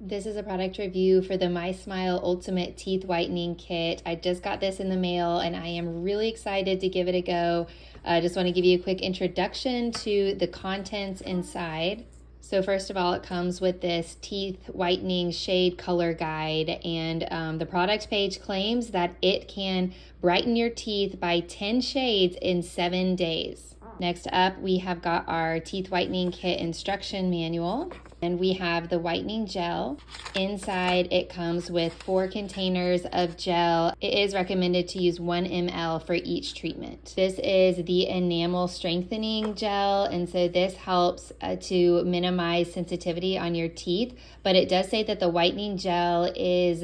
This is a product review for the MySmile Ultimate Teeth Whitening Kit. I just got this in the mail and I am really excited to give it a go. I just want to give you a quick introduction to the contents inside. So first of all, it comes with this teeth whitening shade color guide, and the product page claims that it can brighten your teeth by 10 shades in 7 days. Next up, we have got our teeth whitening kit instruction manual, and we have the whitening gel. Inside, it comes with 4 containers of gel. It is recommended to use 1 ml for each treatment. This is the enamel strengthening gel, and so this helps to minimize sensitivity on your teeth, but it does say that the whitening gel is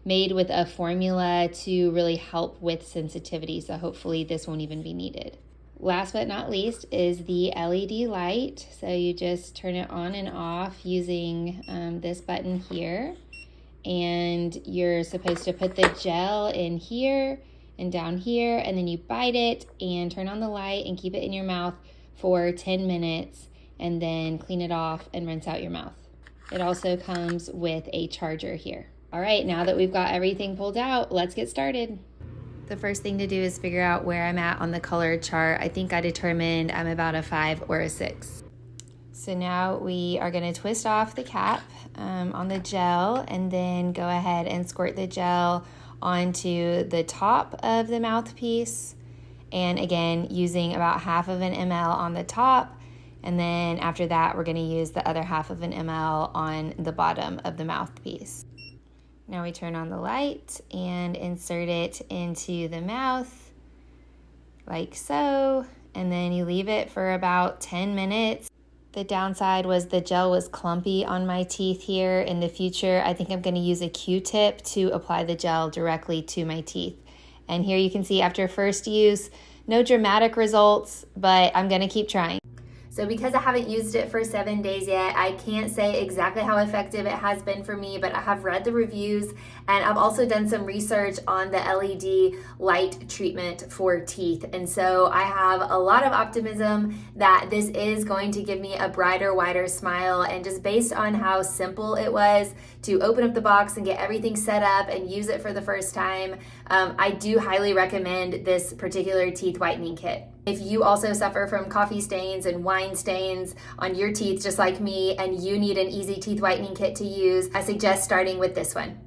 made with a formula to really help with sensitivity, so hopefully this won't even be needed. Last but not least is the LED light. So you just turn it on and off using this button here. And you're supposed to put the gel in here and down here, and then you bite it and turn on the light and keep it in your mouth for 10 minutes and then clean it off and rinse out your mouth. It also comes with a charger here. All right, now that we've got everything pulled out, let's get started. The first thing to do is figure out where I'm at on the color chart. I think I determined I'm about a 5 or a 6. So now we are going to twist off the cap on the gel and then go ahead and squirt the gel onto the top of the mouthpiece. And again, using about half of an ml on the top. And then after that, we're going to use the other half of an ml on the bottom of the mouthpiece. Now we turn on the light and insert it into the mouth like so, and then you leave it for about 10 minutes. The downside was the gel was clumpy on my teeth here. In the future, I think I'm going to use a Q-tip to apply the gel directly to my teeth. And here you can see after first use, no dramatic results, but I'm going to keep trying. So because I haven't used it for 7 days yet, I can't say exactly how effective it has been for me, but I have read the reviews and I've also done some research on the LED light treatment for teeth. And so I have a lot of optimism that this is going to give me a brighter, wider smile. And just based on how simple it was to open up the box and get everything set up and use it for the first time, I do highly recommend this particular teeth whitening kit. If you also suffer from coffee stains and wine stains on your teeth just like me, and you need an easy teeth whitening kit to use, I suggest starting with this one.